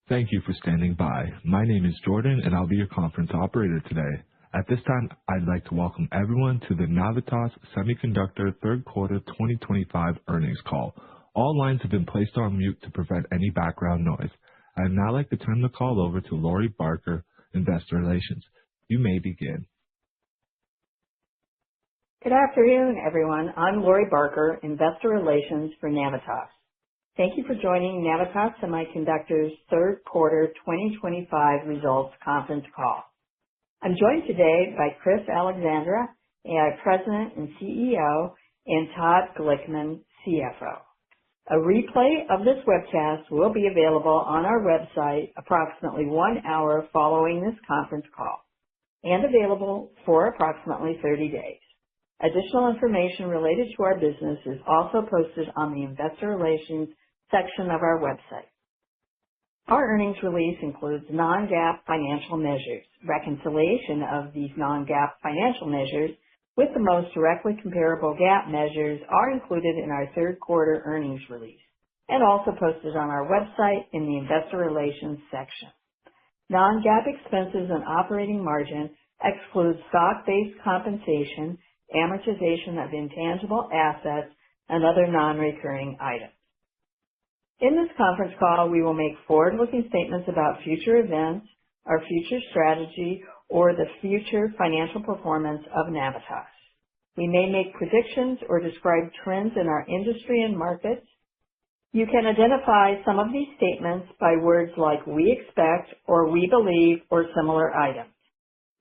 Thank you for standing by. My name is Jordan, and I'll be your conference operator today. At this time, I'd like to welcome everyone to the Navitas Semiconductor third quarter 2025 earnings call. All lines have been placed on mute to prevent any background noise. I'd now like to turn the call over to Lori Barker, Investor Relations. You may begin. Good afternoon, everyone. I'm Lori Barker, Investor Relations for Navitas. Thank you for joining Navitas Semiconductor's third quarter 2025 results conference call. I'm joined today by Chris Alexandra, AI President and CEO, and Todd Glickman, CFO. A replay of this webcast will be available on our website approximately 1 hour following this conference call and available for approximately 30 days. Additional information related to our business is also posted on the Investor Relations section of our website. Our earnings release includes non-GAAP financial measures. Reconciliation of these non-GAAP financial measures with the most directly comparable GAAP measures are included in our third quarter earnings release and also posted on our website in the Investor Relations section. Non-GAAP expenses and operating margin exclude stock-based compensation, amortization of intangible assets, and other non-recurring items. In this conference call, we will make forward-looking statements about future events, our future strategy, or the future financial performance of Navitas. We may make predictions or describe trends in our industry and markets. You can identify some of these statements by words like we expect or we believe or similar items.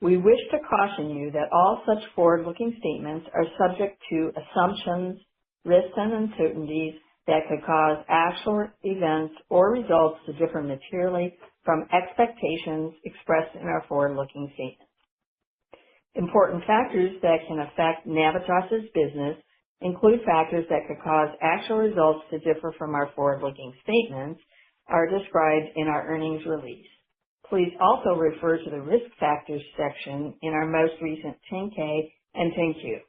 We wish to caution you that all such forward-looking statements are subject to assumptions, risks, and uncertainties that could cause actual events or results to differ materially from expectations expressed in our forward-looking statements. Important factors that can affect Navitas's business include factors that could cause actual results to differ from our forward-looking statements are described in our earnings release. Please also refer to the Risk Factors section in our most recent 10-K and 10-Q.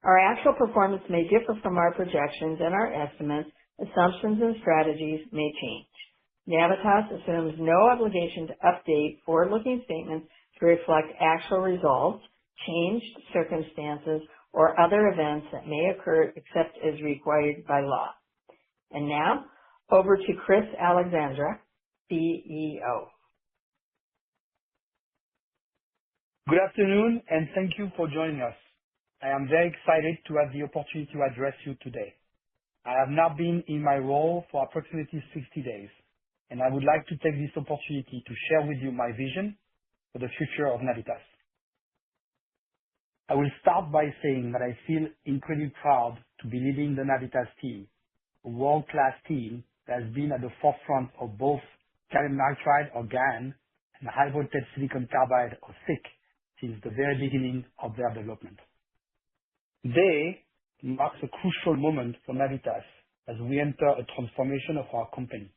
Our actual performance may differ from our projections, and our estimates, assumptions, and strategies may change. Navitas assumes no obligation to update forward-looking statements to reflect actual results, changed circumstances, or other events that may occur except as required by law. And now, over to Chris Alexandra, CEO. Good afternoon, and thank you for joining us. I am very excited to have the opportunity to address you today. I have now been in my role for approximately 60 days, and I would like to take this opportunity to share with you my vision for the future of Navitas. I will start by saying that I feel incredibly proud to be leading the Navitas team, a world-class team that has been at the forefront of both gallium nitride or GaN and high-voltage silicon carbide or SiC since the very beginning of their development. Today marks a crucial moment for Navitas as we enter a transformation of our company.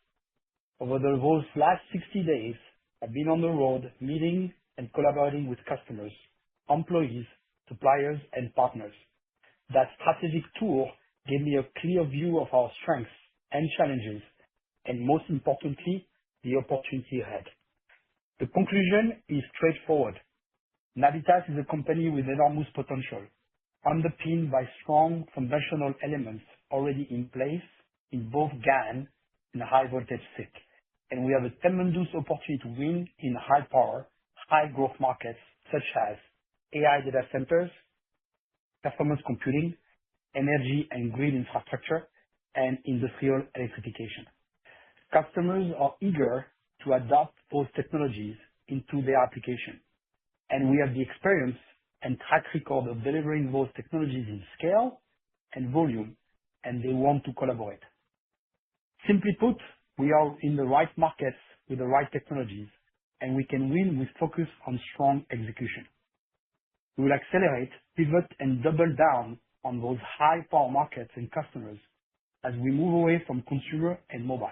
Over those last 60 days, I've been on the road meeting and collaborating with customers, employees, suppliers, and partners. That strategic tour gave me a clear view of our strengths and challenges, and most importantly, the opportunity ahead. The conclusion is straightforward. Navitas is a company with enormous potential, underpinned by strong foundational elements already in place in both GaN and high-voltage SiC, and we have a tremendous opportunity to win in high-power, high-growth markets such as AI data centers, performance computing, energy and grid infrastructure, and industrial electrification. Customers are eager to adopt those technologies into their application, and we have the experience and track record of delivering those technologies in scale and volume, and they want to collaborate. Simply put, we are in the right markets with the right technologies, and we can win with focus on strong execution. We will accelerate, pivot, and double down on those high-power markets and customers as we move away from consumer and mobile.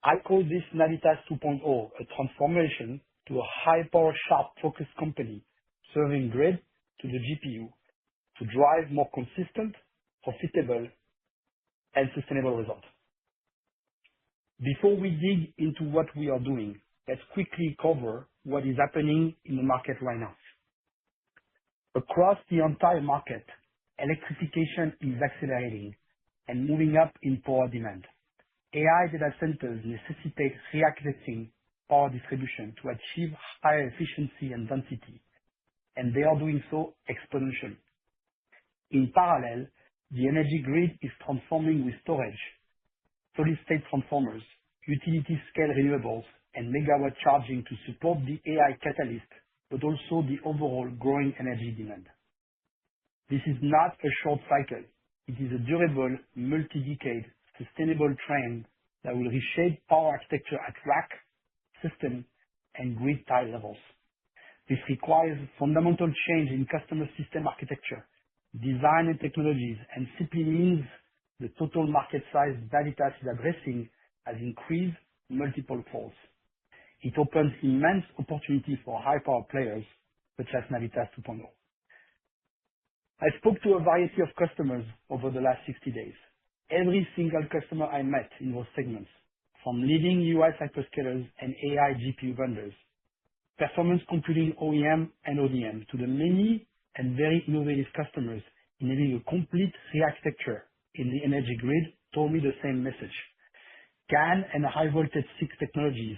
I call this Navitas 2.0, a transformation to a high-power, sharp-focused company serving grid to the GPU to drive more consistent, profitable, and sustainable results. Before we dig into what we are doing, let's quickly cover what is happening in the market right now. Across the entire market, electrification is accelerating and moving up in power demand. AI data centers necessitate re-architecting power distribution to achieve higher efficiency and density, and they are doing so exponentially. In parallel, the energy grid is transforming with storage, solid-state transformers, utility-scale renewables, and megawatt charging to support the AI catalyst, but also the overall growing energy demand. This is not a short cycle. It is a durable, multi-decade, sustainable trend that will reshape power architecture at rack, system, and grid tie levels. This requires fundamental change in customer system architecture, design and technologies, and simply means the total market size Navitas is addressing has increased multiple folds. It opens immense opportunity for high-power players such as Navitas 2.0. I spoke to a variety of customers over the last 60 days. Every single customer I met in those segments, from leading US hyperscalers and AI GPU vendors, performance computing OEM and ODM, to the many and very innovative customers enabling a complete re-architecture in the energy grid, told me the same message. GaN and high voltage SiC technologies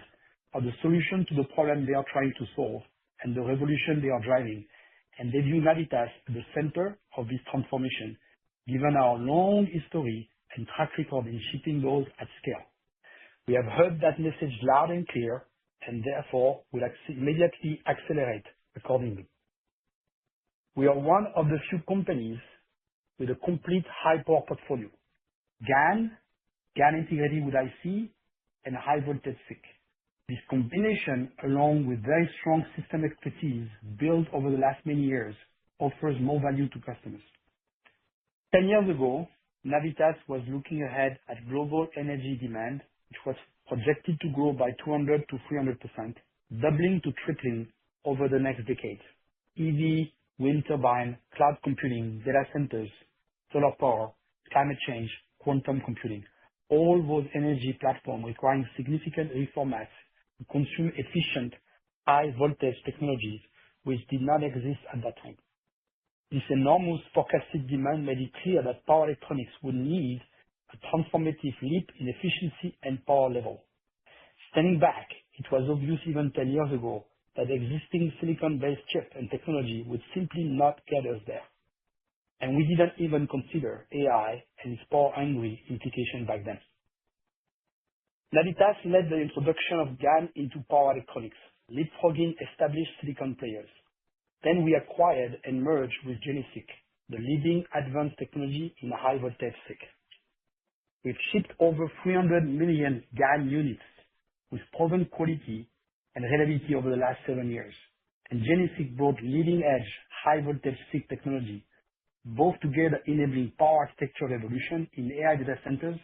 are the solution to the problem they are trying to solve and the revolution they are driving, and they view Navitas at the center of this transformation, given our long history and track record in shipping those at scale. We have heard that message loud and clear, and therefore will immediately accelerate accordingly. We are one of the few companies with a complete high-power portfolio: GaN integrated with IC, and high voltage SiC. This combination, along with very strong system expertise built over the last many years, offers more value to customers. 10 years ago, Navitas was looking ahead at global energy demand, which was projected to grow by 200 to 300%, doubling to tripling over the next decade. EV, wind turbine, cloud computing, data centers, solar power, climate change, quantum computing, all those energy platforms requiring significant reformats to consume efficient, high voltage technologies which did not exist at that time. This enormous forecasted demand made it clear that power electronics would need a transformative leap in efficiency and power level. Standing back, it was obvious even 10 years ago that existing silicon-based chip and technology would simply not get us there. And we didn't even consider AI and its power-hungry implication back then. Navitas led the introduction of GaN into power electronics, leapfrogging established silicon players. Then we acquired and merged with GeneSiC, the leading advanced technology in high voltage SiC. We've shipped over 300 million GaN units with proven quality and reliability over the last 7 years. And GeneSiC brought leading-edge high voltage SiC technology, both together enabling power architecture revolution in AI data centers,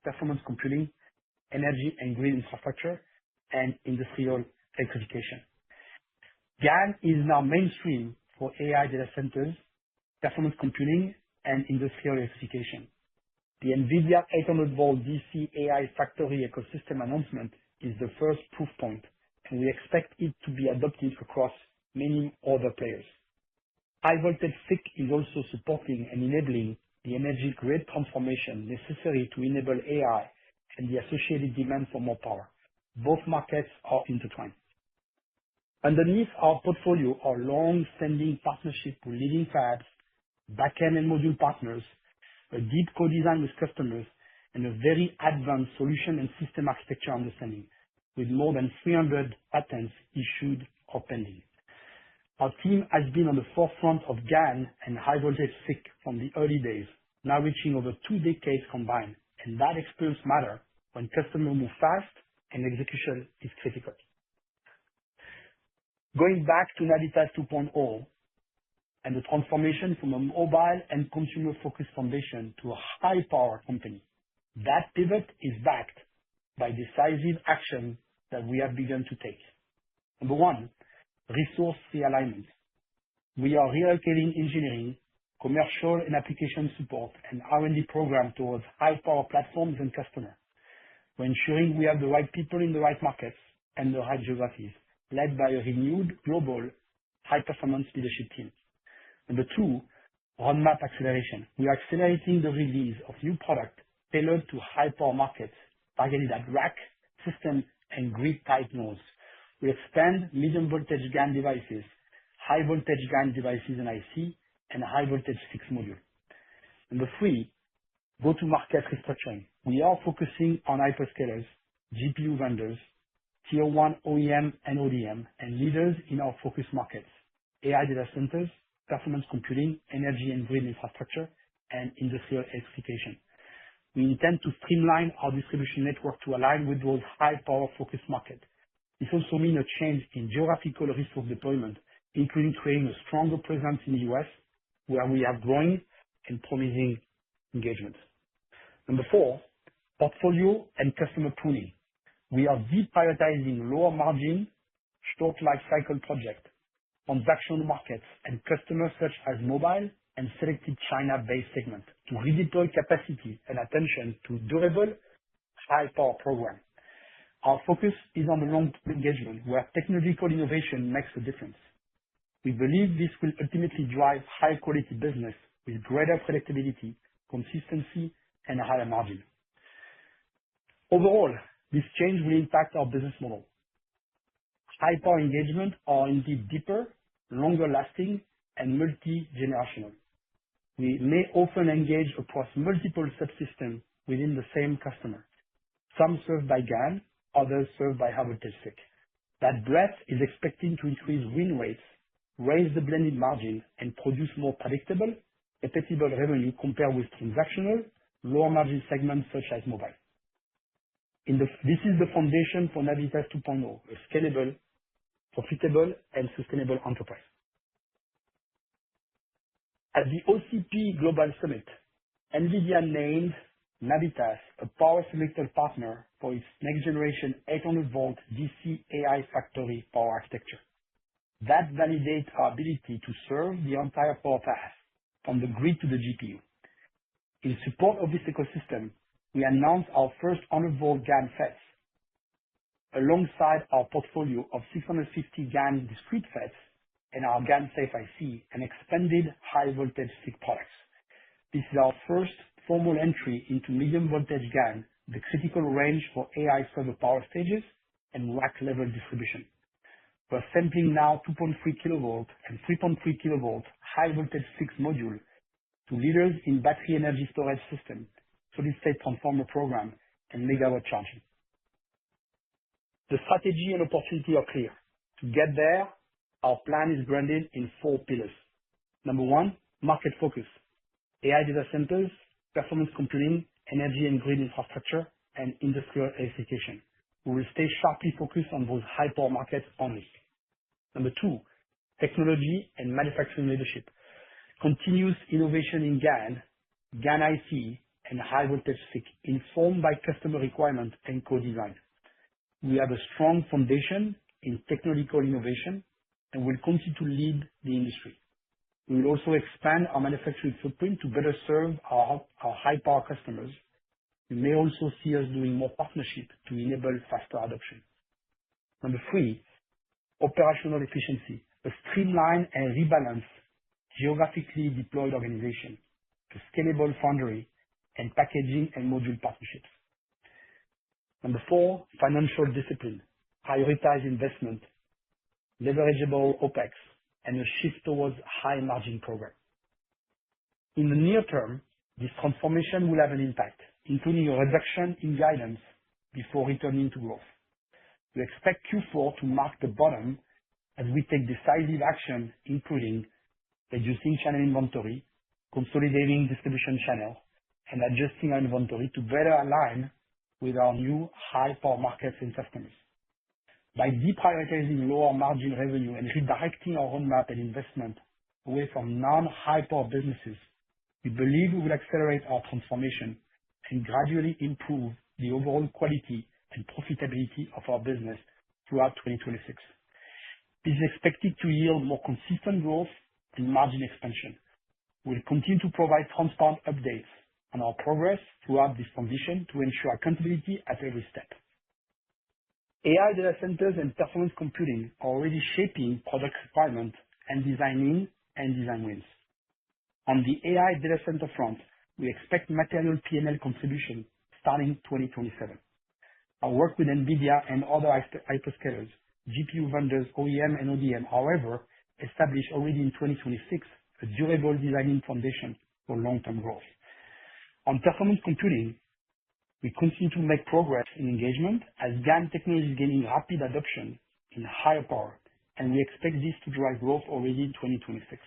performance computing, energy and grid infrastructure, and industrial electrification. GaN is now mainstream for AI data centers, performance computing, and industrial electrification. The NVIDIA 800-volt DC AI factory ecosystem announcement is the first proof point, and we expect it to be adopted across many other players. High voltage SiC is also supporting and enabling the energy grid transformation necessary to enable AI and the associated demand for more power. Both markets are intertwined. Underneath our portfolio are long-standing partnerships with leading fabs, back-end and module partners, a deep co-design with customers, and a very advanced solution and system architecture understanding, with more than 300 patents issued or pending. Our team has been on the forefront of GaN and high voltage SiC from the early days, now reaching over 2 decades combined, and that experience matters when customers move fast and execution is critical. Going back to Navitas 2.0 and the transformation from a mobile and consumer-focused foundation to a high-power company, that pivot is backed by decisive action that we have begun to take. Number one, resource realignment. We are reallocating engineering, commercial and application support, and R&D program towards high-power platforms and customers. We're ensuring we have the right people in the right markets and the right geographies, led by a renewed global high-performance leadership team. Number two, roadmap acceleration. We are accelerating the release of new product tailored to high-power markets targeted at rack, system, and grid-type nodes. We expand medium voltage GaN devices, high voltage GaN devices and IC, and high voltage 6 module. Number three, go-to-market restructuring. We are focusing on hyperscalers, GPU vendors, tier one OEM and ODM, and leaders in our focus markets, AI data centers, performance computing, energy and grid infrastructure, and industrial electrification. We intend to streamline our distribution network to align with those high-power focus markets. This also means a change in geographical resource deployment, including creating a stronger presence in the U.S., where we have growing and promising engagements. Number four, portfolio and customer pruning. We are deprioritizing lower margin, short life cycle projects, transactional markets, and customers such as mobile and selected China-based segments to redeploy capacity and attention to durable, high-power programs. Our focus is on the long-term engagement, where technological innovation makes a difference. We believe this will ultimately drive high-quality business with greater predictability, consistency, and a higher margin. Overall, this change will impact our business model. High-power engagements are indeed deeper, longer lasting, and multi-generational. We may often engage across multiple subsystems within the same customer, some served by GaN, others served by high voltage SiC. That breadth is expected to increase win rates, raise the blended margin, and produce more predictable, repeatable revenue compared with transactional, lower margin segments such as mobile. This is the foundation for Navitas 2.0, a scalable, profitable, and sustainable enterprise. At the OCP Global Summit, NVIDIA named Navitas a power selector partner for its next generation 800-volt DC AI factory power architecture. That validates our ability to serve the entire power path, from the grid to the GPU. In support of this ecosystem, we announced our first 100-volt GaN FETs, alongside our portfolio of 650 GaN discrete FETs and our GaN Safe IC and expanded high voltage SiC products. This is our first formal entry into medium voltage GaN, the critical range for AI server power stages and rack level distribution. We're sampling now 2.3 kilovolt and 3.3 kilovolt high voltage 6 module to leaders in battery energy storage system, solid state transformer program, and megawatt charging. The strategy and opportunity are clear. To get there, our plan is grounded in 4 pillars. Number one, market focus. AI data centers, performance computing, energy and grid infrastructure, and industrial electrification. We will stay sharply focused on those high power markets only. Number two, technology and manufacturing leadership. Continuous innovation in GaN IC, and high voltage SiC, informed by customer requirement and co-design. We have a strong foundation in technological innovation and will continue to lead the industry. We will also expand our manufacturing footprint to better serve our high power customers. You may also see us doing more partnership to enable faster adoption. Number three, operational efficiency, a streamlined and rebalanced geographically deployed organization, a scalable foundry, and packaging and module partnerships. Number four, financial discipline, prioritize investment, leverageable OpEx, and a shift towards high margin program. In the near term, this transformation will have an impact, including a reduction in guidance before returning to growth. We expect Q4 to mark the bottom as we take decisive action, including reducing channel inventory, consolidating distribution channel, and adjusting our inventory to better align with our new high power markets and customers. By deprioritizing lower margin revenue and redirecting our roadmap and investment away from non-high power businesses, we believe we will accelerate our transformation and gradually improve the overall quality and profitability of our business throughout 2026. This is expected to yield more consistent growth and margin expansion. We'll continue to provide transparent updates on our progress throughout this transition to ensure accountability at every step. AI data centers and performance computing are already shaping product requirements and design wins. On the AI data center front, we expect material P&L contribution starting 2027. Our work with NVIDIA and other hyperscalers, GPU vendors, OEM and ODM, however, established already in 2026 a durable designing foundation for long-term growth. On performance computing, we continue to make progress in engagement as GaN technology is gaining rapid adoption in higher power, and we expect this to drive growth already in 2026.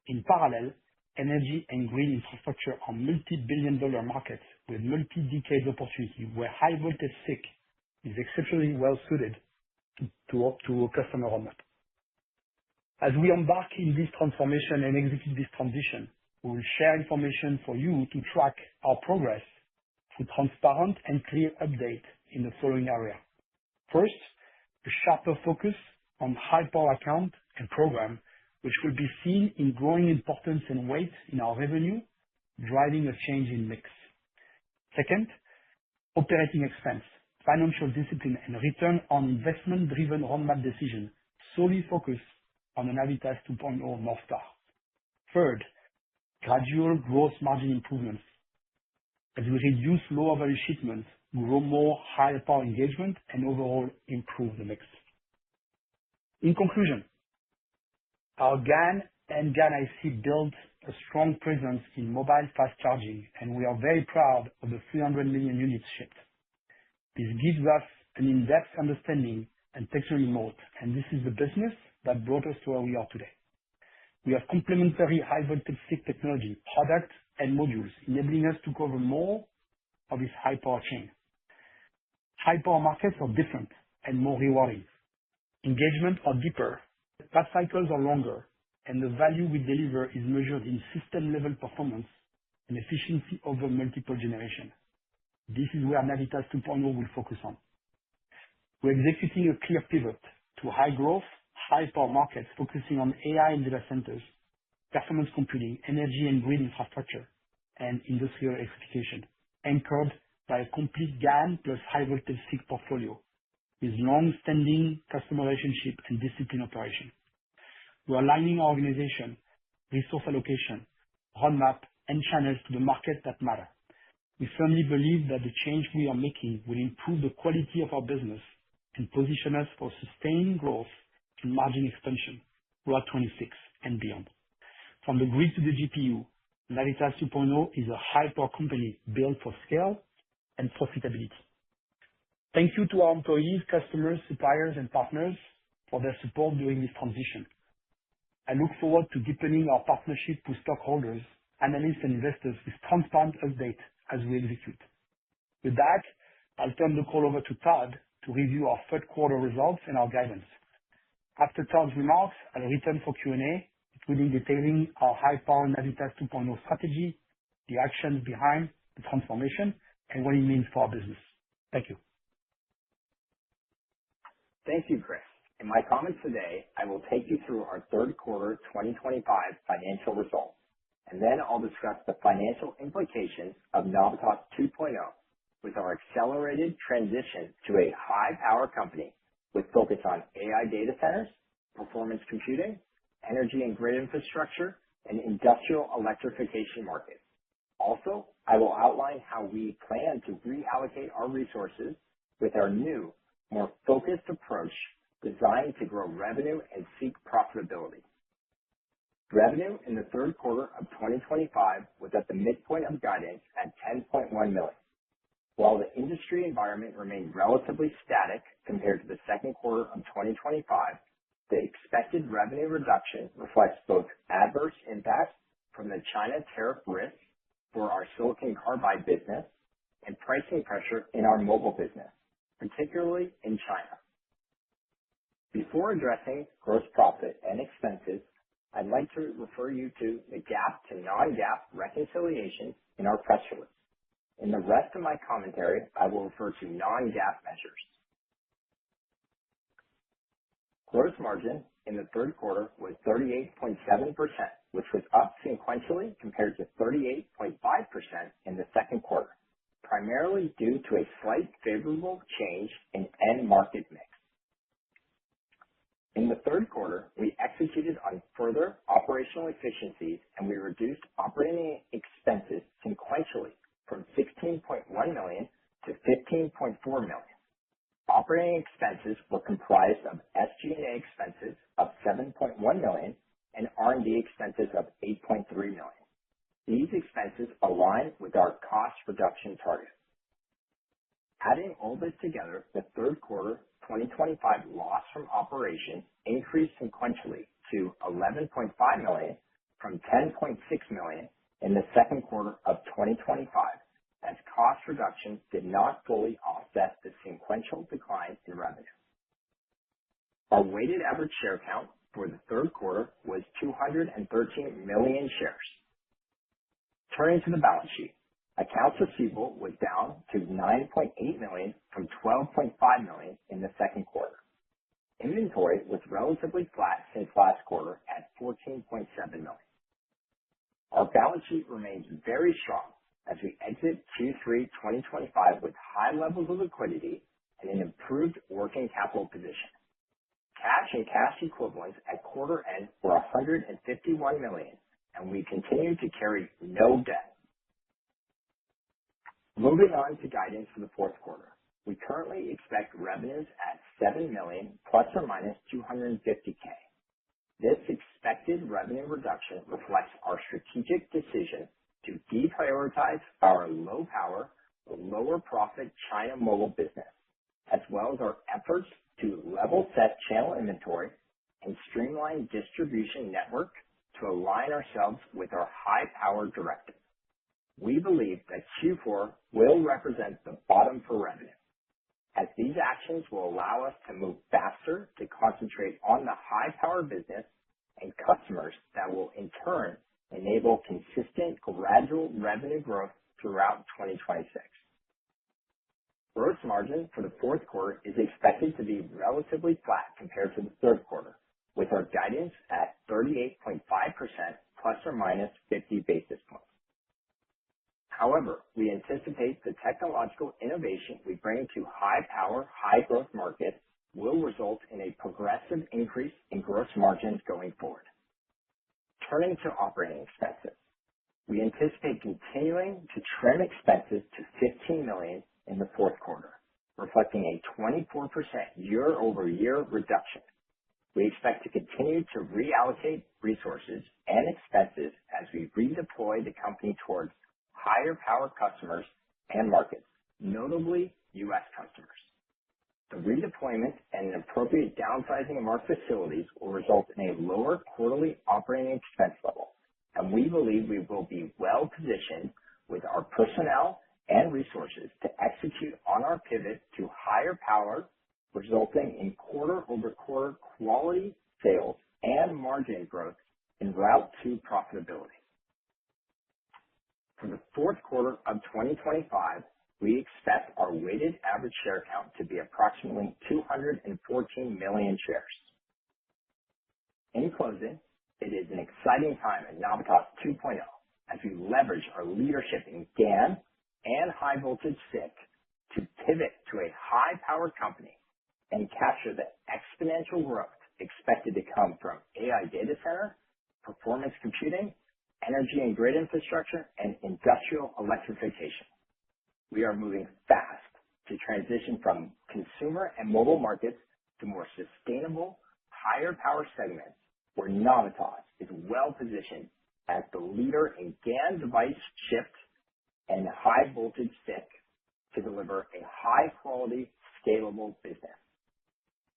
In parallel, energy and grid infrastructure are multi-billion-dollar markets with multi-decade opportunity where high voltage SiC is exceptionally well suited to a customer roadmap. As we embark in this transformation and execute this transition, we will share information for you to track our progress through transparent and clear updates in the following area. First, a sharper focus on high power account and program, which will be seen in growing importance and weight in our revenue, driving a change in mix. Second, operating expense, financial discipline, and return on investment-driven roadmap decision solely focused on the Navitas 2.0 North Star. Third, gradual gross margin improvements as we reduce lower value shipments, grow more higher power engagement, and overall improve the mix. In conclusion, our GaN and GaN IC built a strong presence in mobile fast charging, and we are very proud of the 300 million units shipped. This gives us an in-depth understanding and technology moat, and this is the business that brought us to where we are today. We have complementary high voltage SiC technology, products, and modules, enabling us to cover more of this high power chain. High power markets are different and more rewarding. Engagements are deeper, path cycles are longer, and the value we deliver is measured in system-level performance and efficiency over multiple generations. This is where Navitas 2.0 will focus on. We're executing a clear pivot to high growth, high power markets, focusing on AI and data centers, performance computing, energy and grid infrastructure, and industrial electrification, anchored by a complete GaN plus high voltage SiC portfolio with long-standing customer relationship and disciplined operation. We're aligning our organization, resource allocation, roadmap, and channels to the market that matter. We firmly believe that the change we are making will improve the quality of our business and position us for sustained growth and margin expansion throughout 2026 and beyond. From the grid to the GPU, Navitas 2.0 is a high-power company built for scale and profitability. Thank you to our employees, customers, suppliers, and partners for their support during this transition. I look forward to deepening our partnership with stockholders, analysts, and investors with transparent updates as we execute. With that, I'll turn the call over to Todd to review our third quarter results and our guidance. After Todd's remarks, I'll return for Q&A, including detailing our high-power Navitas 2.0 strategy, the actions behind the transformation, and what it means for our business. Thank you. Thank you, Chris. In my comments today, I will take you through our third quarter 2025 financial results, and then I'll discuss the financial implications of Navitas 2.0 with our accelerated transition to a high-power company with focus on AI data centers, performance computing, energy and grid infrastructure, and industrial electrification markets. Also, I will outline how we plan to reallocate our resources with our new, more focused approach designed to grow revenue and seek profitability. Revenue in the third quarter of 2025 was at the midpoint of guidance at $10.1 million. While the industry environment remained relatively static compared to the second quarter of 2025, the expected revenue reduction reflects both adverse impacts from the China tariff risk for our silicon carbide business and pricing pressure in our mobile business, particularly in China. Before addressing gross profit and expenses, I'd like to refer you to the GAAP to non-GAAP reconciliation in our press release. In the rest of my commentary, I will refer to non-GAAP measures. Gross margin in the third quarter was 38.7%, which was up sequentially compared to 38.5% in the second quarter, primarily due to a slight favorable change in end market mix. In the third quarter, we executed on further operational efficiencies and we reduced operating expenses sequentially from $16.1 million to $15.4 million. Operating expenses were comprised of SG&A expenses of $7.1 million and R&D expenses of $8.3 million. These expenses align with our cost reduction target. Adding all this together, the third quarter 2025 loss from operations increased sequentially to $11.5 million from $10.6 million in the second quarter of 2025, as cost reductions did not fully offset the sequential decline in revenue. Our weighted average share count for the third quarter was 213 million shares. Turning to the balance sheet, accounts receivable was down to $9.8 million from $12.5 million in the second quarter. Inventory was relatively flat since last quarter at $14.7 million. Our balance sheet remains very strong as we exit Q3 2025 with high levels of liquidity and an improved working capital position. Cash and cash equivalents at quarter end were $151 million, and we continue to carry no debt. Moving on to guidance for the fourth quarter. We currently expect revenues at $7 million plus or minus $250K. This expected revenue reduction reflects our strategic decision to deprioritize our low power, lower profit China mobile business, as well as our efforts to level set channel inventory and streamline distribution network to align ourselves with our high power directive. We believe that Q4 will represent the bottom for revenue, as these actions will allow us to move faster to concentrate on the high power business and customers that will in turn enable consistent gradual revenue growth throughout 2026. Gross margin for the fourth quarter is expected to be relatively flat compared to the third quarter, with our guidance at 38.5% plus or minus 50 basis points. However, we anticipate the technological innovation we bring to high power, high growth markets will result in a progressive increase in gross margins going forward. Turning to operating expenses, we anticipate continuing to trim expenses to $15 million in the fourth quarter, reflecting a 24% year-over-year reduction. We expect to continue to reallocate resources and expenses as we redeploy the company towards higher power customers and markets, notably U.S. customers. The redeployment and an appropriate downsizing of our facilities will result in a lower quarterly operating expense level, and we believe we will be well positioned with our personnel and resources to execute on our pivot to higher power, resulting in quarter-over-quarter quality sales and margin growth en route to profitability. For the fourth quarter of 2025, we expect our weighted average share count to be approximately 214 million shares. In closing, it is an exciting time at Navitas 2.0 as we leverage our leadership in GaN and high voltage SiC to pivot to a high power company and capture the exponential growth expected to come from AI data center, performance computing, energy and grid infrastructure, and industrial electrification. We are moving fast to transition from consumer and mobile markets to more sustainable, higher power segments where Navitas is well positioned as the leader in GaN device shift and high voltage SiC to deliver a high quality, scalable business.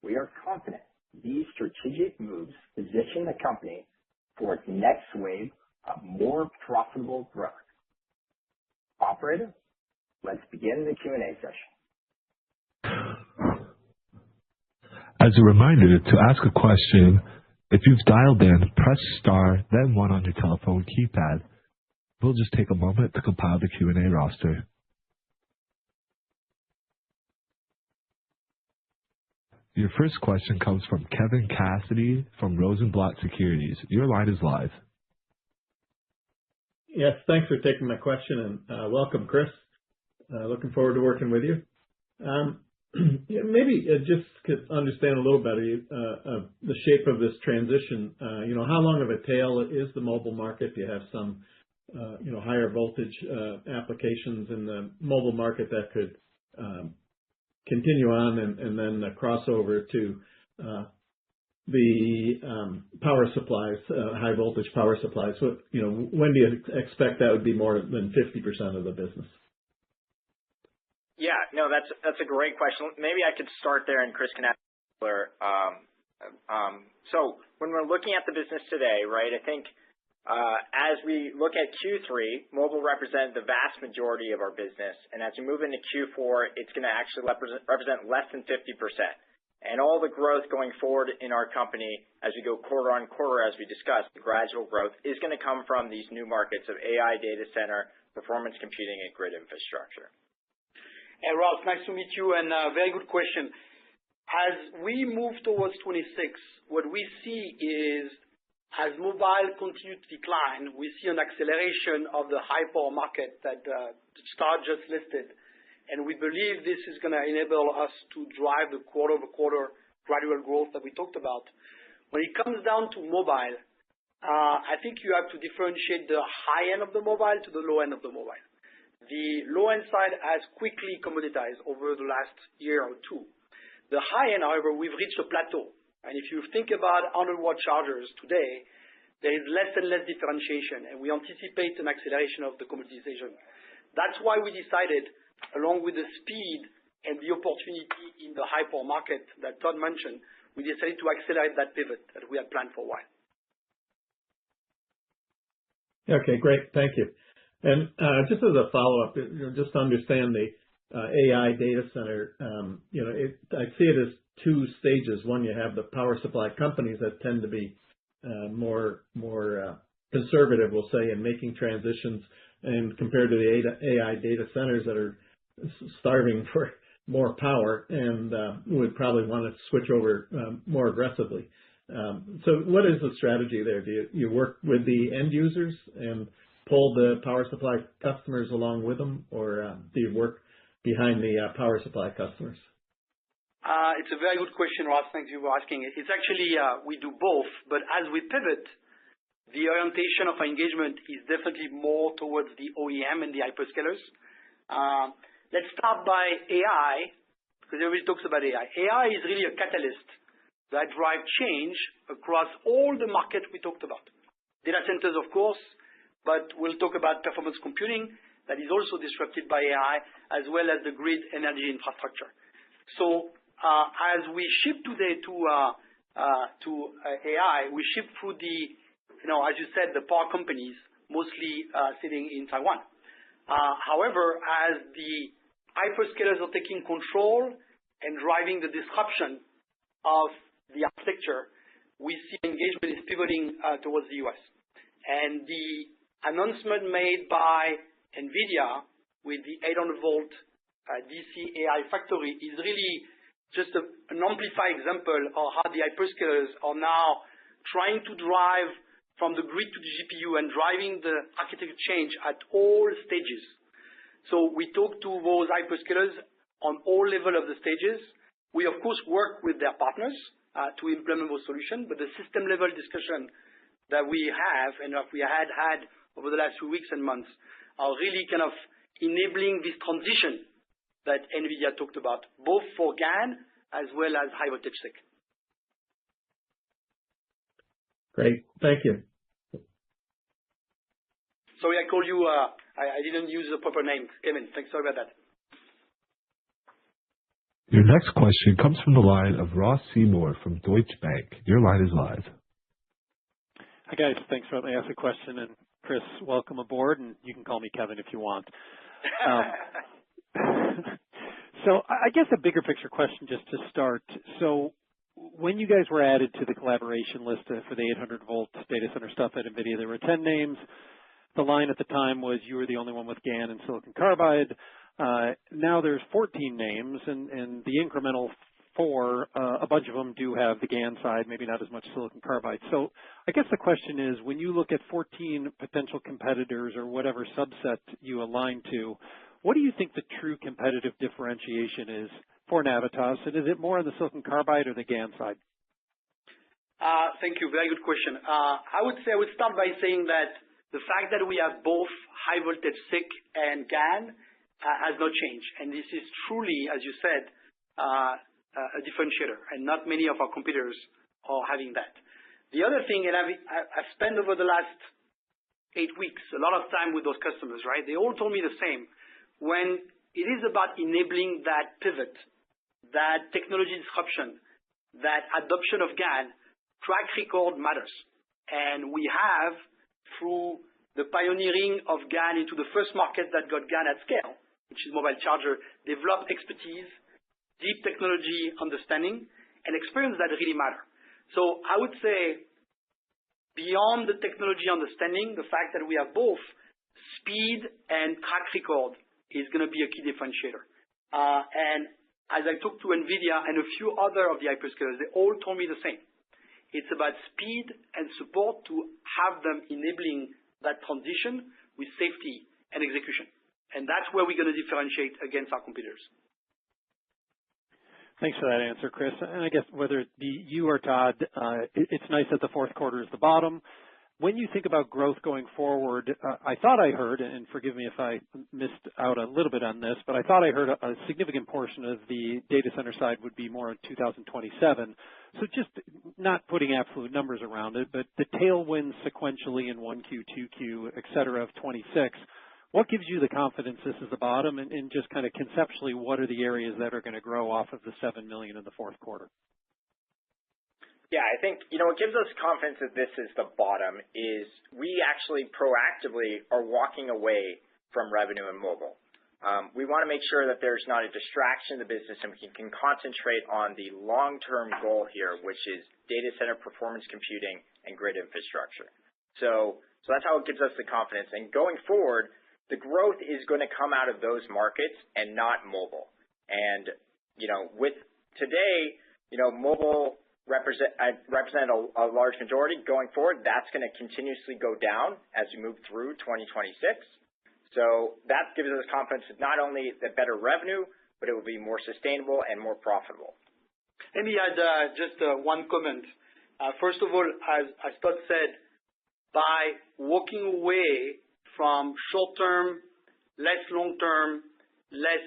We are confident these strategic moves position the company for its next wave of more profitable growth. Operator, let's begin the Q&A session. As a reminder, to ask a question, if you've dialed in, press star, then 1 on your telephone keypad. We'll just take a moment to compile the Q&A roster. Your first question comes from Kevin Cassidy from Rosenblatt Securities. Your line is live. Yes, thanks for taking my question, and welcome, Chris. Looking forward to working with you. Maybe just to understand a little better the shape of this transition. How long of a tail is the mobile market? Do you have some, higher voltage applications in the mobile market that could continue on and then cross over to the power supplies, high voltage power supplies? When do you expect that would be more than 50% of the business? Yeah, no, that's a great question. Maybe I could start there, and Chris can add more. So when we're looking at the business today, right, I think as we look at Q3, mobile represented the vast majority of our business, and as we move into Q4, it's going to actually represent less than 50%. And all the growth going forward in our company, as we go quarter on quarter, as we discussed, the gradual growth is going to come from these new markets of AI, data center, performance computing, and grid infrastructure. Hey, Ross, nice to meet you, and very good question. As we move towards 26, what we see is, as mobile continues to decline, we see an acceleration of the high power market that Star just listed, and we believe this is going to enable us to drive the quarter-over-quarter gradual growth that we talked about. When it comes down to mobile, I think you have to differentiate the high end of the mobile to the low end of the mobile. The low-end side has quickly commoditized over the last year or two. The high end, however, we've reached a plateau. And if you think about 100-watt chargers today, there is less and less differentiation, and we anticipate an acceleration of the commoditization. That's why we decided, along with the speed and the opportunity in the high power market that Todd mentioned, we decided to accelerate that pivot that we had planned for a while. Okay, great. Thank you. And just as a follow-up, just to understand the AI data center, I see it as two stages. One, you have the power supply companies that tend to be more conservative, we'll say, in making transitions, and compared to the AI data centers that are starving for more power and would probably want to switch over more aggressively. So what is the strategy there? Do you work with the end users and pull the power supply customers along with them, or do you work behind the power supply customers? It's a very good question, Ross. Thank you for asking it. It's actually, we do both, but as we pivot, the orientation of our engagement is definitely more towards the OEM and the hyperscalers. Let's start by AI, because everybody talks about AI. AI is really a catalyst that drives change across all the markets we talked about. Data centers, of course, but we'll talk about performance computing that is also disrupted by AI, as well as the grid energy infrastructure. So as we ship today to AI, we ship through the, as you said, the power companies, mostly sitting in Taiwan. However, as the hyperscalers are taking control and driving the disruption of the architecture, we see engagement is pivoting towards the US. And the announcement made by NVIDIA with the 800-volt DC AI factory is really just an amplified example of how the hyperscalers are now trying to drive from the grid to the GPU and driving the architecture change at all stages. So we talk to those hyperscalers on all levels of the stages. We, of course, work with their partners to implement those solutions, but the system level discussion that we have and that we had over the last few weeks and months are really kind of enabling this transition that NVIDIA talked about, both for GaN as well as high voltage SiC. Great. Thank you. Sorry, I called you, I didn't use the proper name. Kevin, thanks. Sorry about that. Your next question comes from the line of Ross Seymour from Deutsche Bank. Your line is live. Hi, guys. Thanks for letting me ask a question. And Chris, welcome aboard, and you can call me Kevin if you want. So I guess a bigger picture question just to start. So when you guys were added to the collaboration list for the 800-volt data center stuff at NVIDIA, there were 10 names. The line at the time was you were the only one with GaN and silicon carbide. Now there's 14 names, and the incremental 4, a bunch of them do have the GaN side, maybe not as much silicon carbide. So I guess the question is, when you look at 14 potential competitors or whatever subset you align to, what do you think the true competitive differentiation is for Navitas? And is it more on the silicon carbide or the GaN side? Thank you. Very good question. I would start by saying that the fact that we have both high voltage SiC and GaN has not changed. And this is truly, as you said, a differentiator, and not many of our competitors are having that. The other thing, and I've spent over the last 8 weeks a lot of time with those customers, right? They all told me the same. When it is about enabling that pivot, that technology disruption, that adoption of GaN, track record matters. And we have, through the pioneering of GaN into the first market that got GaN at scale, which is mobile charger, developed expertise, deep technology understanding, and experience that really matter. So I would say, beyond the technology understanding, the fact that we have both speed and track record is going to be a key differentiator. And as I talked to NVIDIA and a few other of the hyperscalers, they all told me the same. It's about speed and support to have them enabling that transition with safety and execution. And that's where we're going to differentiate against our competitors. Thanks for that answer, Chris. And I guess whether it be you or Todd, it's nice that the fourth quarter is the bottom. When you think about growth going forward, I thought I heard, and forgive me if I missed out a little bit on this, but I thought I heard a significant portion of the data center side would be more in 2027. So just not putting absolute numbers around it, but the tailwinds sequentially in 1Q, 2Q, et cetera, of 26, what gives you the confidence this is the bottom? And just kind of conceptually, what are the areas that are going to grow off of the $7 million in the fourth quarter? Yeah, I think, what gives us confidence that this is the bottom is we actually proactively are walking away from revenue in mobile. We want to make sure that there's not a distraction in the business and we can concentrate on the long-term goal here, which is data center performance computing and grid infrastructure. So that's how it gives us the confidence. And going forward, the growth is going to come out of those markets and not mobile. And, with today, mobile represent a large majority. Going forward, that's going to continuously go down as we move through 2026. So that gives us confidence that not only the better revenue, but it will be more sustainable and more profitable. Let me add just one comment. First of all, as Todd said, by walking away from short-term, less long-term, less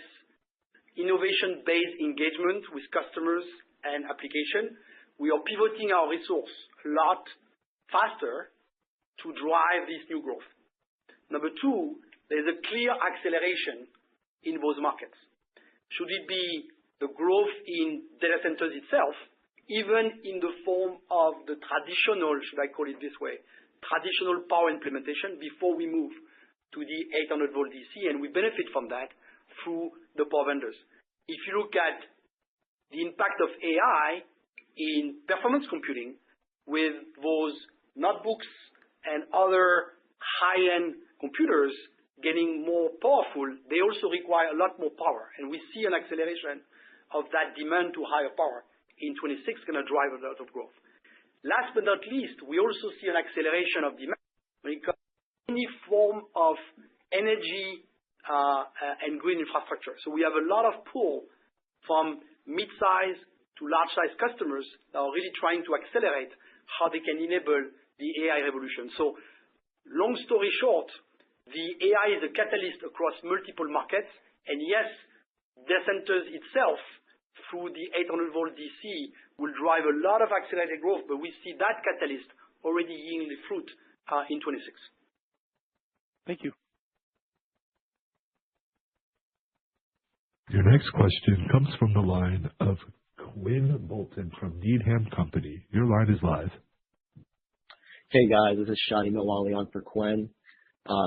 innovation-based engagement with customers and application, we are pivoting our resource a lot faster to drive this new growth. Number two, there's a clear acceleration in those markets. Should it be the growth in data centers itself, even in the form of the traditional, should I call it this way, traditional power implementation before we move to the 800 volt DC, and we benefit from that through the power vendors. If you look at the impact of AI in performance computing with those notebooks and other high-end computers getting more powerful, they also require a lot more power. And we see an acceleration of that demand to higher power in 26 going to drive a lot of growth. Last but not least, we also see an acceleration of demand when it comes to any form of energy and green infrastructure. So we have a lot of pull from mid-size to large-size customers that are really trying to accelerate how they can enable the AI revolution. So long story short, the AI is a catalyst across multiple markets. And yes, data centers itself, through the 800 volt DC, will drive a lot of accelerated growth, but we see that catalyst already yielding fruit in 26. Thank you. Your next question comes from the line of Quinn Bolton from Needham Company. Your line is live. Hey guys, this is Shani Milwali on for Quinn.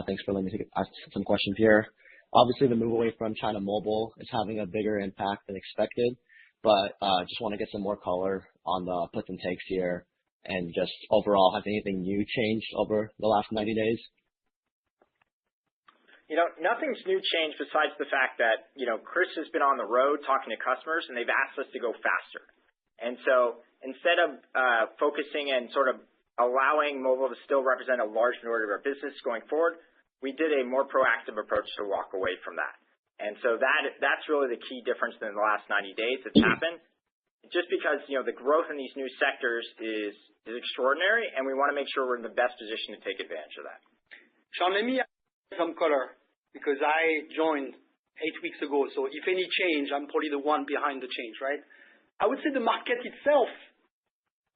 Thanks for letting me ask some questions here. Obviously, the move away from China Mobile is having a bigger impact than expected, but just want to get some more color on the puts and takes here, and just overall, has anything new changed over the last 90 days? Nothing's new changed besides the fact that, Chris has been on the road talking to customers, and they've asked us to go faster. And so instead of focusing and sort of allowing mobile to still represent a large majority of our business going forward, we did a more proactive approach to walk away from that. And so that's really the key difference in the last 90 days that's happened, just because, the growth in these new sectors is extraordinary, and we want to make sure we're in the best position to take advantage of that. Sean, let me add some color, because I joined 8 weeks ago, so if any change, I'm probably the one behind the change, right? I would say the market itself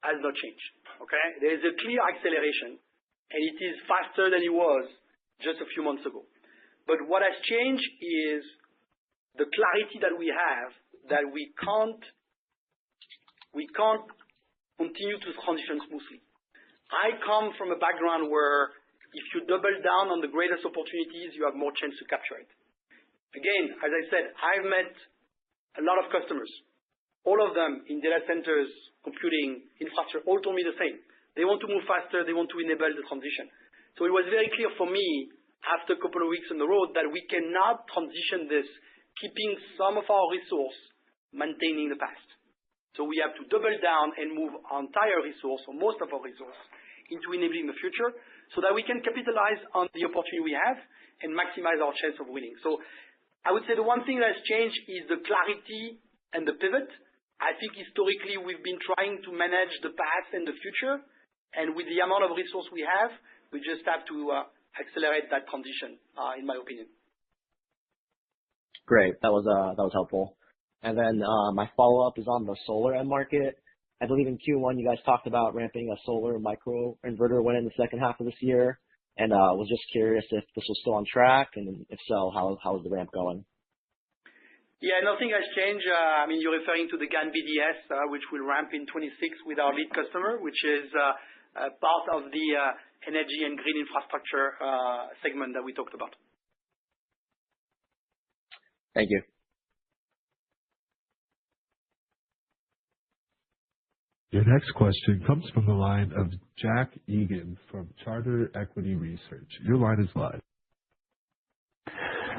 has not changed, okay? There is a clear acceleration, and it is faster than it was just a few months ago. But what has changed is the clarity that we have that we can't continue to transition smoothly. I come from a background where if you double down on the greatest opportunities, you have more chance to capture it. Again, as I said, I've met a lot of customers. All of them in data centers, computing, infrastructure, all told me the same. They want to move faster. They want to enable the transition. So it was very clear for me after a couple of weeks on the road that we cannot transition this, keeping some of our resource, maintaining the past. So we have to double down and move our entire resource, or most of our resource, into enabling the future so that we can capitalize on the opportunity we have and maximize our chance of winning. So I would say the one thing that has changed is the clarity and the pivot. I think historically we've been trying to manage the past and the future, and with the amount of resource we have, we just have to accelerate that transition, in my opinion. Great. That was helpful. And then my follow-up is on the solar end market. I believe in Q1 you guys talked about ramping a solar microinverter win in the second half of this year, and was just curious if this was still on track, and if so, how is the ramp going? Yeah, nothing has changed. You're referring to the NVTS, which will ramp in 26 with our lead customer, which is part of the energy and green infrastructure segment that we talked about. Thank you. Your next question comes from the line of Jack Egan from Charter Equity Research. Your line is live.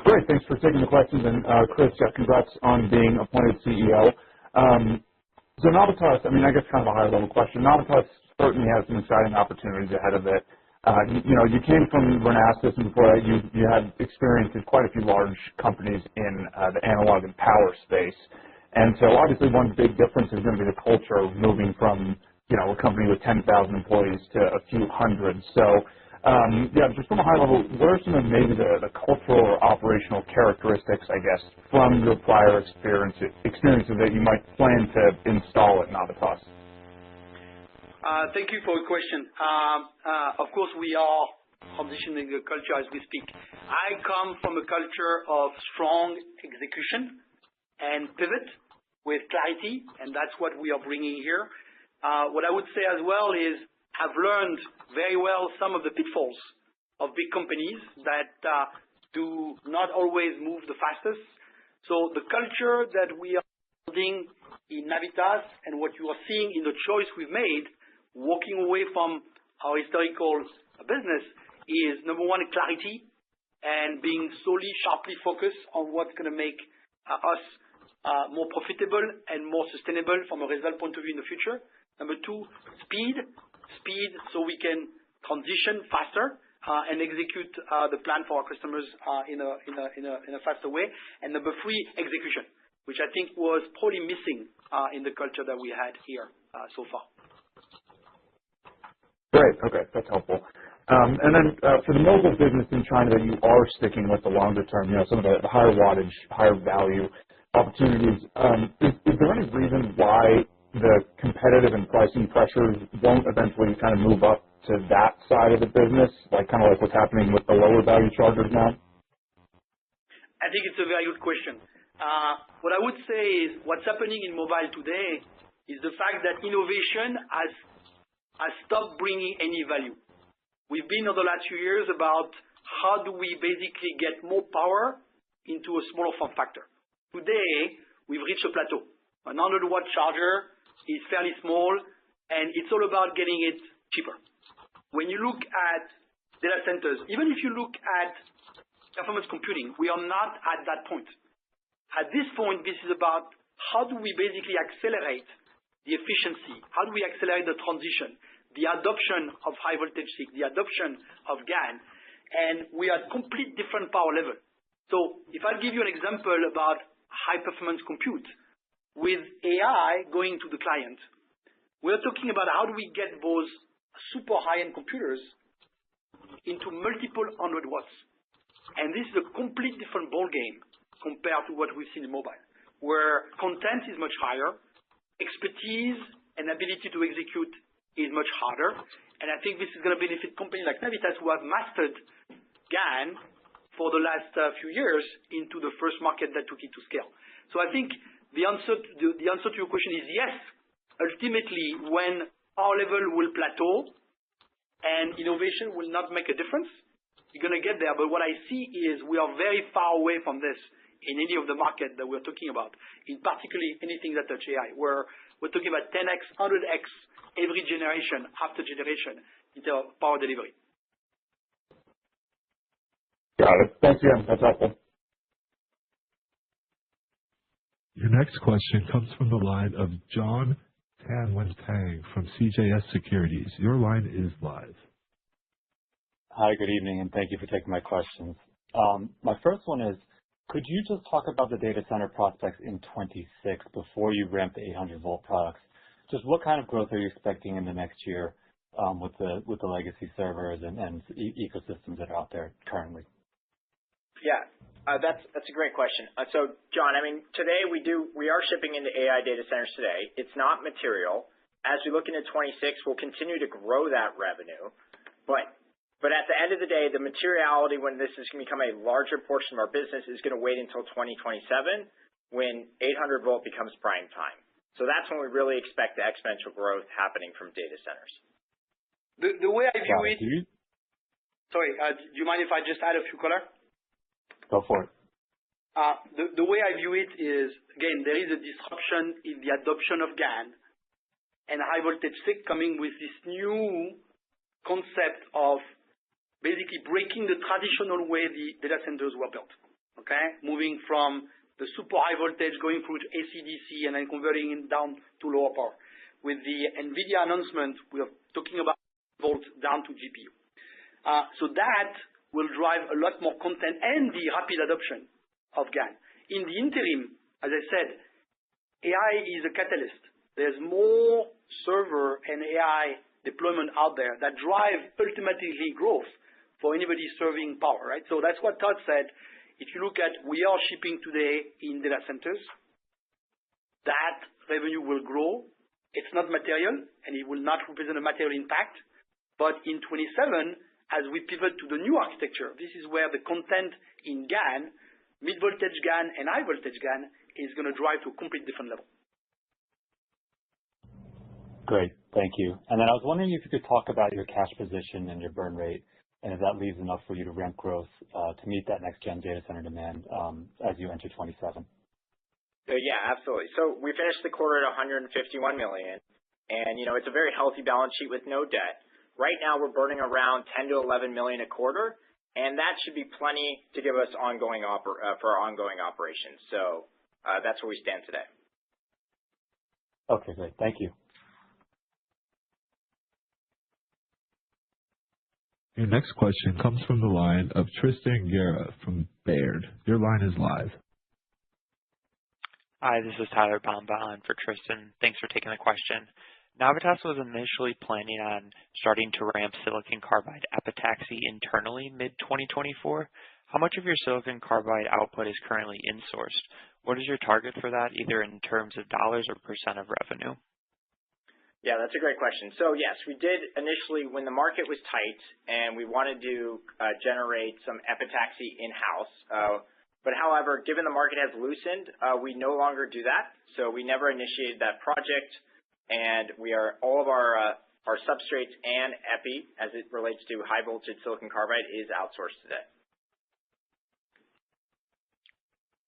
Great. Thanks for taking the questions. And Chris, congrats on being appointed CEO. So Navitas, I guess kind of a higher level question. Navitas certainly has some exciting opportunities ahead of it. You came from Renesas, and before that you had experience in quite a few large companies in the analog and power space. And so obviously one big difference is going to be the culture of moving from, a company with 10,000 employees to a few hundred. So, just from a high level, what are some of maybe the cultural or operational characteristics, I guess, from your prior experiences that you might plan to install at Navitas? Thank you for your question. Of course, we are transitioning the culture as we speak. I come from a culture of strong execution and pivot with clarity, and that's what we are bringing here. What I would say as well is I've learned very well some of the pitfalls of big companies that do not always move the fastest. So the culture that we are building in Navitas and what you are seeing in the choice we've made, walking away from our historical business, is number one, clarity and being solely sharply focused on what's going to make us more profitable and more sustainable from a result point of view in the future. Number two, speed so we can transition faster and execute the plan for our customers in a faster way. And number three, execution, which I think was probably missing in the culture that we had here so far. Great. Okay, that's helpful. And then for the mobile business in China that you are sticking with the longer term, some of the higher wattage, higher value opportunities, is there any reason why the competitive and pricing pressures won't eventually kind of move up to that side of the business, like what's happening with the lower value chargers now? I think it's a very good question. What I would say is what's happening in mobile today is the fact that innovation has stopped bringing any value. We've been over the last few years about how do we basically get more power into a smaller form factor. Today, we've reached a plateau. A 100-watt charger is fairly small, and it's all about getting it cheaper. When you look at data centers, even if you look at performance computing. We are not at that point. At this point, this is about how do we basically accelerate the efficiency? How do we accelerate the transition, the adoption of high voltage SiC, the adoption of GaN? And we are at complete different power level. So if I give you an example about high performance compute, with AI going to the client, we're talking about how do we get those super high-end computers into multiple 100 watts. And this is a complete different ballgame compared to what we've seen in mobile, where content is much higher, expertise and ability to execute is much harder. And I think this is going to benefit companies like Navitas who have mastered GaN for the last few years into the first market that took it to scale. So I think the answer to your question is yes. Ultimately, when our level will plateau and innovation will not make a difference, you're going to get there. But what I see is we are very far away from this in any of the market that we're talking about, in particularly anything that touch AI, where we're talking about 10x, 100x every generation after generation in terms of power delivery. Got it. Thanks again. That's helpful. Your next question comes from the line of John Tanwanteng from CJS Securities. Your line is live. Hi, good evening, and thank you for taking my questions. My first one is, could you just talk about the data center prospects in 26 before you ramp the 800-volt products? Just what kind of growth are you expecting in the next year with the legacy servers and ecosystems that are out there currently? Yeah, that's a great question. So, John, I mean, today we are shipping into AI data centers today. It's not material. As we look into 26, we'll continue to grow that revenue, but at the end of the day, the materiality when this is going to become a larger portion of our business is going to wait until 2027 when 800 volt becomes prime time. So that's when we really expect the exponential growth happening from data centers. The way I view it. Sorry, do you mind if I just add a few color? Go for it. The way I view it is, again, there is a disruption in the adoption of GaN and high voltage SiC coming with this new concept of basically breaking the traditional way the data centers were built, okay? Moving from the super high voltage going through to AC/DC and then converting it down to lower power. With the NVIDIA announcement, we are talking about volt down to GPU. So that will drive a lot more content and the rapid adoption of GaN. In the interim, as I said, AI is a catalyst. There's more server and AI deployment out there that drive ultimately growth for anybody serving power, right? So that's what Todd said. If you look at we are shipping today in data centers, that revenue will grow. It's not material, and it will not represent a material impact. But in 27, as we pivot to the new architecture, this is where the content in GaN, mid-voltage GaN and high-voltage GaN, is going to drive to a complete different level. Great. Thank you. And then I was wondering if you could talk about your cash position and your burn rate, and if that leaves enough for you to ramp growth to meet that next-gen data center demand as you enter 27. Yeah, absolutely. So we finished the quarter at $151 million, and, it's a very healthy balance sheet with no debt. Right now, we're burning around $10 to $11 million a quarter, and that should be plenty to give us for our ongoing operations. So that's where we stand today. Okay, great. Thank you. Your next question comes from the line of Tristan Gerra from Baird. Your line is live. Hi, this is Tyler Bomba for Tristan. Thanks for taking the question. Navitas was initially planning on starting to ramp silicon carbide epitaxy internally mid-2024. How much of your silicon carbide output is currently insourced? What is your target for that, either in terms of dollars or % of revenue? Yeah, that's a great question. So yes, we did initially when the market was tight and we wanted to generate some epitaxy in-house. But however, given the market has loosened, we no longer do that. So we never initiated that project, and all of our substrates and epi, as it relates to high voltage silicon carbide, is outsourced today.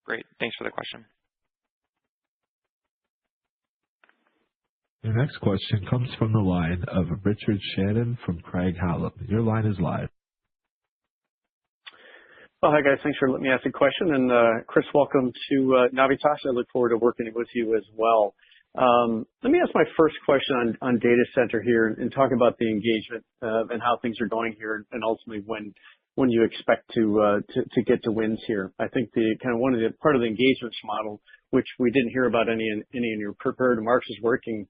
Great. Thanks for the question. Your next question comes from the line of Richard Shannon from Craig-Hallum. Your line is live. Oh, hi guys. Thanks for letting me ask a question. And Chris, welcome to Navitas. I look forward to working with you as well. Let me ask my first question on data center here and talk about the engagement and how things are going here, and ultimately when you expect to get to wins here. I think the kind of part of the engagements model, which we didn't hear about any in your prepared remarks, is working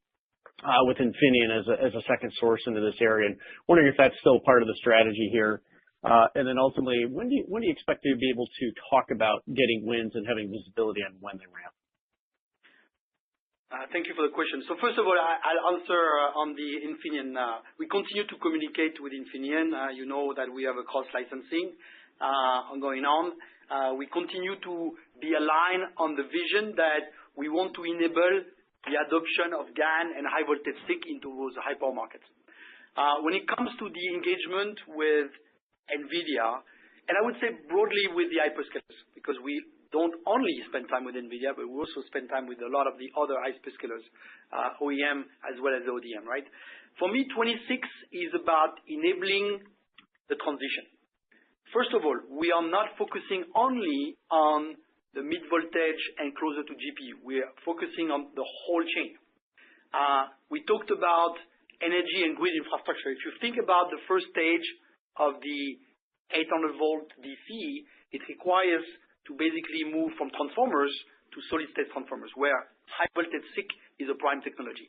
with Infineon as a second source into this area. And wondering if that's still part of the strategy here. And then ultimately, when do you expect to be able to talk about getting wins and having visibility on when they ramp? Thank you for the question. So first of all, I'll answer on the Infineon. We continue to communicate with Infineon. You know that we have a cross-licensing going on. We continue to be aligned on the vision that we want to enable the adoption of GaN and high voltage SiC into those high power markets. When it comes to the engagement with NVIDIA, and I would say broadly with the hyperscalers, because we don't only spend time with NVIDIA, but we also spend time with a lot of the other hyperscalers, OEM as well as ODM, right? For me, 26 is about enabling the transition. First of all, we are not focusing only on the mid voltage and closer to GPU. We are focusing on the whole chain. We talked about energy and grid infrastructure. If you think about the first stage of the 800 volt DC, it requires to basically move from transformers to solid state transformers, where high voltage SiC is a prime technology.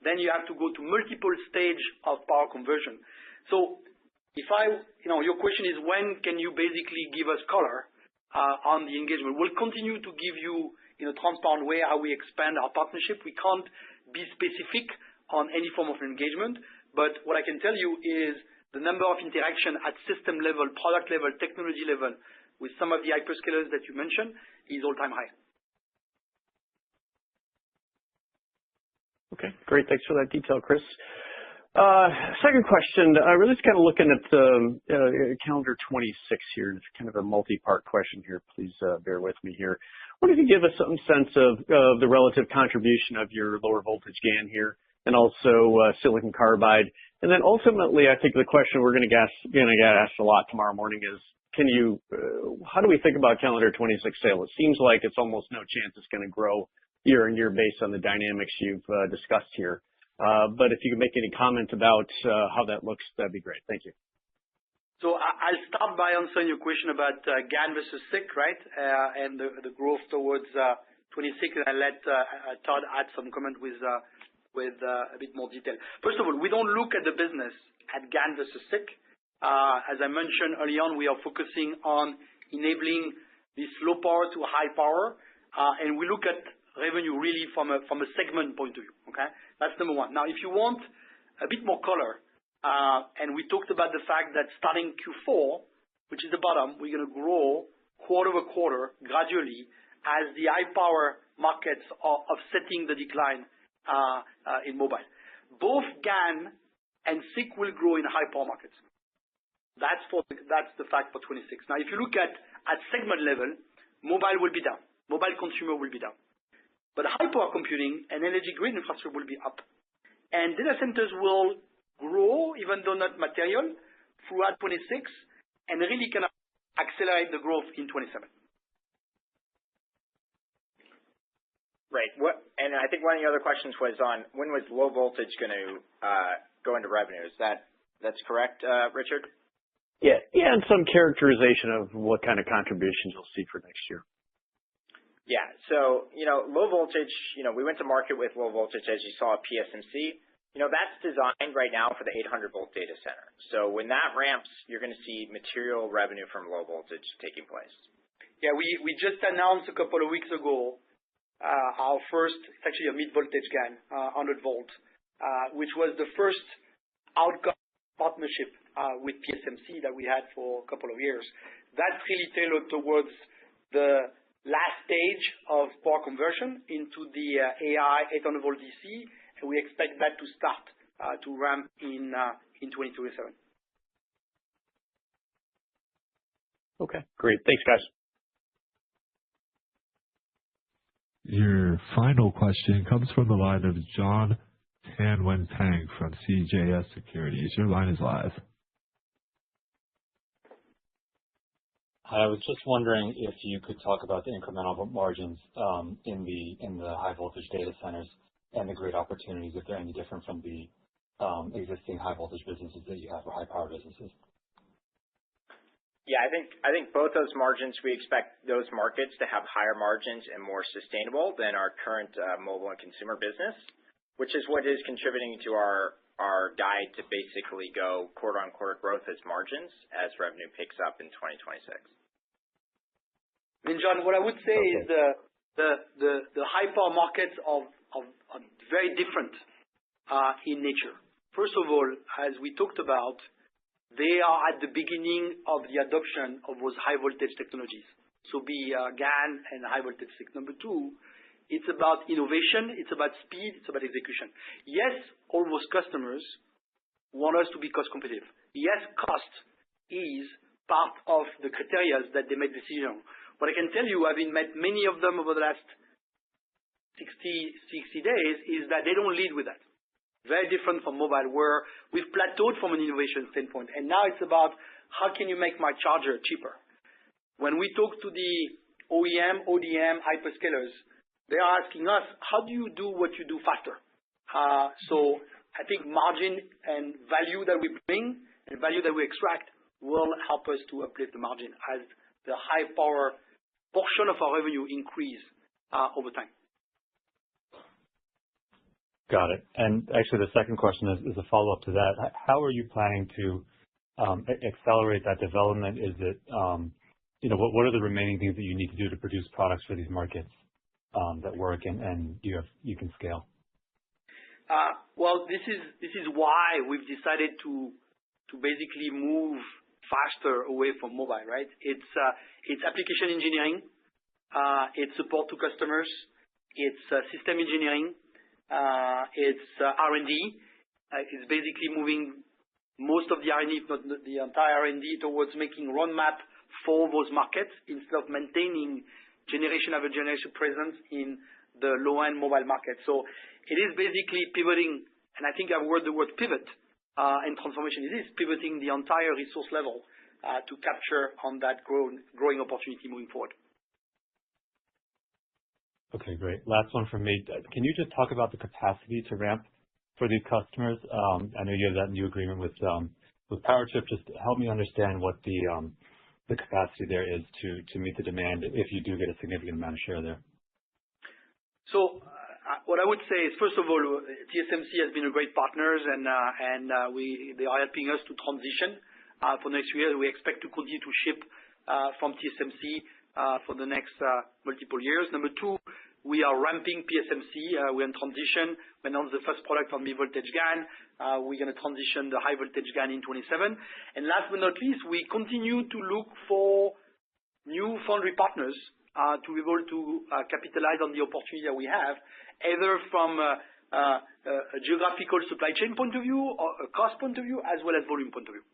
Then you have to go to multiple stage of power conversion. So your question is, when can you basically give us color on the engagement? We'll continue to give you in a transparent way how we expand our partnership. We can't be specific on any form of engagement, but what I can tell you is the number of interaction at system level, product level, technology level with some of the hyperscalers that you mentioned is all-time high. Okay, great. Thanks for that detail, Chris. Second question, really just kind of looking at calendar 26 here. It's kind of a multi-part question here. Please bear with me here. What if you give us some sense of the relative contribution of your lower voltage GaN here, and also silicon carbide? And then ultimately, I think the question we're going to get asked a lot tomorrow morning is, how do we think about calendar 26 sale? It seems like it's almost no chance it's going to grow year on year based on the dynamics you've discussed here. But if you could make any comment about how that looks, that'd be great. Thank you. So I'll start by answering your question about GaN versus SiC, right? And the growth towards 26, and I'll let Todd add some comment with a bit more detail. First of all, we don't look at the business at GaN versus SiC. As I mentioned early on, we are focusing on enabling this low power to high power, and we look at revenue really from a segment point of view. Okay, that's number one. Now, if you want a bit more color, and we talked about the fact that starting Q4, which is the bottom, we're going to grow quarter over quarter gradually as the high power markets are offsetting the decline in mobile. Both GaN and SiC will grow in high power markets. That's the fact for 26. Now, if you look at segment level, mobile will be down. Mobile consumer will be down. But high power computing and energy grid infrastructure will be up. And data centers will grow, even though not material, throughout 26, and really can accelerate the growth in 27. Right. And I think one of the other questions was on when was low voltage going to go into revenue. That's correct, Richard? Yeah, and some characterization of what kind of contributions you'll see for next year. Yeah, so, low voltage, we went to market with low voltage, as you saw at PSMC. That's designed right now for the 800 volt data center. So when that ramps, you're going to see material revenue from low voltage taking place. Yeah, we just announced a couple of weeks ago our first, it's actually a mid voltage GaN, 100 volt, which was the first outcome partnership with PSMC that we had for a couple of years. That's really tailored towards the last stage of power conversion into the AI 800 volt DC, and we expect that to start to ramp in 2027. Okay, great. Thanks, guys. Your final question comes from the line of John Tanwanteng from CJS Securities. Your line is live. Hi, I was just wondering if you could talk about the incremental margins in the high voltage data centers and the great opportunities, if they're any different from the existing high voltage businesses that you have or high power businesses. Yeah, I think both those margins, we expect those markets to have higher margins and more sustainable than our current mobile and consumer business, which is what is contributing to our guide to basically go quarter-on-quarter growth as margins as revenue picks up in 2026. I mean, John, what I would say is the high power markets are very different in nature. First of all, as we talked about, they are at the beginning of the adoption of those high voltage technologies. So be GaN and high voltage. Number two, it's about innovation, it's about speed, it's about execution. Yes, all those customers want us to be cost competitive. Yes, cost is part of the criteria that they make decision on. What I can tell you, having met many of them over the last 60 days, is that they don't lead with that. Very different from mobile, where we've plateaued from an innovation standpoint, and now it's about how can you make my charger cheaper? When we talk to the OEM, ODM, hyperscalers, they are asking us, how do you do what you do faster? So I think margin and value that we bring and value that we extract will help us to uplift the margin as the high power portion of our revenue increase over time. Got it. And actually, the second question is a follow-up to that. How are you planning to accelerate that development? Is it, what are the remaining things that you need to do to produce products for these markets that work and you can scale? Well, this is why we've decided to basically move faster away from mobile, right? It's application engineering, it's support to customers, it's system engineering, it's R&D. It's basically moving most of the R&D, if not the entire R&D, towards making roadmap for those markets instead of maintaining generation after generation presence in the low-end mobile market. So it is basically pivoting, and I think I've heard the word pivot and transformation. It is pivoting the entire resource level to capture on that growing opportunity moving forward. Okay, great. Last one from me. Can you just talk about the capacity to ramp for these customers? I know you have that new agreement with PowerChip. Just help me understand what the capacity there is to meet the demand if you do get a significant amount of share there. So what I would say is, first of all, TSMC has been a great partners, and they are helping us to transition for next year. We expect to continue to ship from TSMC for the next multiple years. Number two, we are ramping PSMC. We're in transition. We announced the first product on mid-voltage GaN. We're going to transition the high-voltage GaN in 27. And last but not least, we continue to look for new foundry partners to be able to capitalize on the opportunity that we have, either from a geographical supply chain point of view or a cost point of view, as well as volume point of view.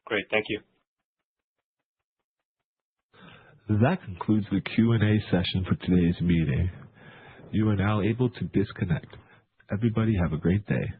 Great. Thank you. That concludes the Q&A session for today's meeting. You are now able to disconnect. Everybody have a great day.